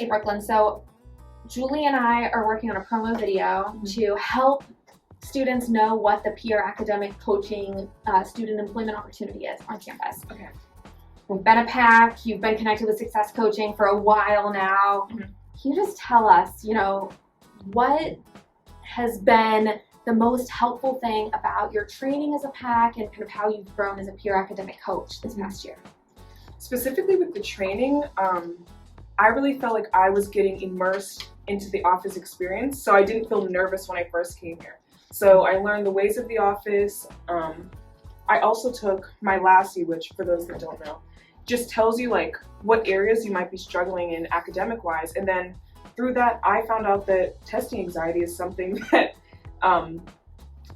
Hey Brooklyn, so Julie and I are working on a promo video to help students know what the peer academic coaching student employment opportunity is on campus. Okay. We've been a PAC, you've been connected with Success Coaching for a while now. Can you just tell us, what has been the most helpful thing about your training as a PAC and kind of how you've grown as a peer academic coach this past year? Specifically with the training, I really felt like I was getting immersed into the office experience, so I didn't feel nervous when I first came here. So I learned the ways of the office. I also took my LASI, which for those that don't know, just tells you like what areas you might be struggling in academic-wise, and then through that I found out that testing anxiety is something that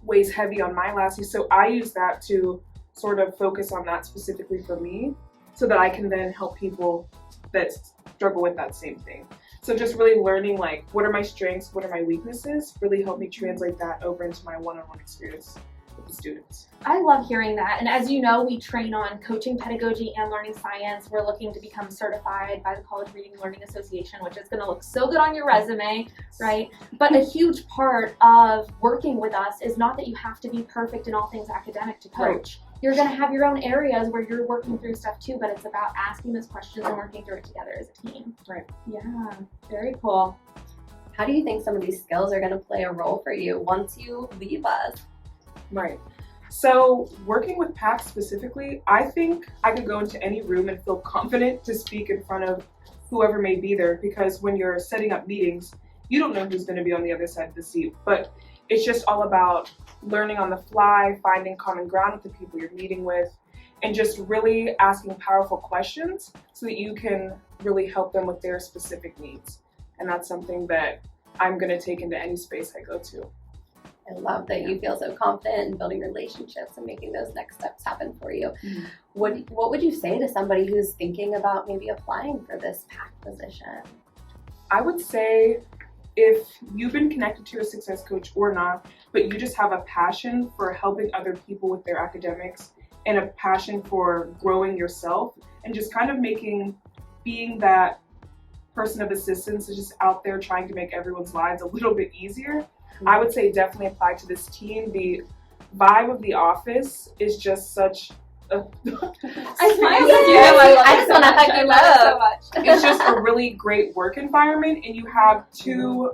weighs heavy on my LASI, so I use that to sort of focus on that specifically for me, so that I can then help people that struggle with that same thing. So just really learning like what are my strengths, what are my weaknesses, really helped me translate that over into my one-on-one experience with the students. I love hearing that, and as you know, we train on coaching pedagogy and learning science. We're looking to become certified by the College Reading and Learning Association, which is going to look so good on your resume, right? But a huge part of working with us is not that you have to be perfect in all things academic to coach. Right. You're going to have your own areas where you're working through stuff too, but it's about asking those questions and working through it together as a team. Right. Yeah, very cool. How do you think some of these skills are going to play a role for you once you leave us? Right. So working with PAC specifically, I think I could go into any room and feel confident to speak in front of whoever may be there, because when you're setting up meetings, you don't know who's going to be on the other side of the seat, but it's just all about learning on the fly, finding common ground with the people you're meeting with, and just really asking powerful questions so that you can really help them with their specific needs. And that's something that I'm going to take into any space I go to. I love that you feel so confident in building relationships and making those next steps happen for you. Mm-hmm. What would you say to somebody who's thinking about maybe applying for this PAC position? I would say if you've been connected to a success coach or not, but you just have a passion for helping other people with their academics and a passion for growing yourself and just kind of being that person of assistance is just out there trying to make everyone's lives a little bit easier, I would say definitely apply to this team. The vibe of the office is just such a I smile I just want to hug you so much. it's just a really great work environment, and you have two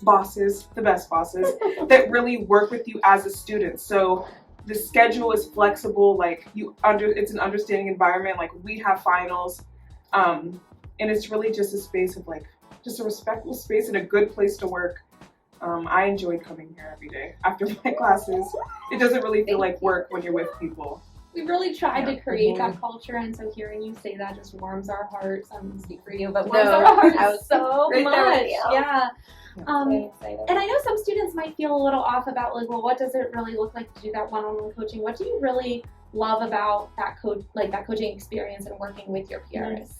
bosses, the best bosses, that really work with you as a student. So the schedule is flexible, like it's an understanding environment, like we have finals, and it's really just a space of like just a respectful space and a good place to work. I enjoyed coming here every day after my classes. It doesn't really feel like work when you're with people. We really tried to create that culture, and so hearing you say that just warms our hearts. I don't speak for you, but warms our hearts so much. Yeah. Very excited. And I know some students might feel a little off about like, well, what does it really look like to do that one-on-one coaching? What do you really love about that that coaching experience and working with your peers?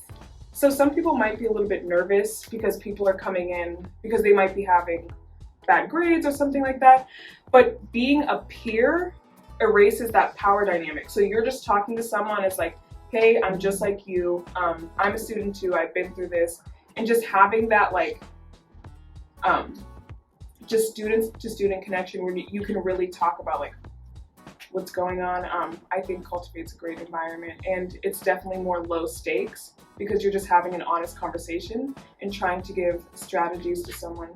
So some people might be a little bit nervous because people are coming in because they might be having bad grades or something like that. But being a peer erases that power dynamic. So you're just talking to someone, it's like, hey, I'm just like you. I'm a student too. I've been through this. And just having that like just student to student connection where you can really talk about like what's going on, I think cultivates a great environment. And it's definitely more low stakes because you're just having an honest conversation and trying to give strategies to someone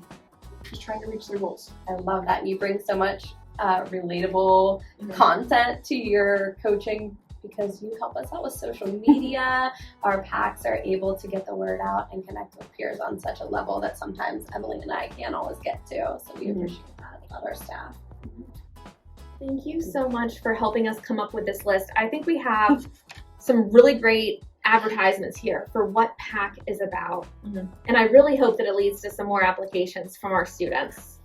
who's trying to reach their goals. I love that. You bring so much relatable content to your coaching because you help us out with social media. Our PACs are able to get the word out and connect with peers on such a level that sometimes Emily and I can't always get to. So we appreciate that about our staff. Thank you so much for helping us come up with this list. I think we have some really great advertisements here for what PAC is about. And I really hope that it leads to some more applications from our students.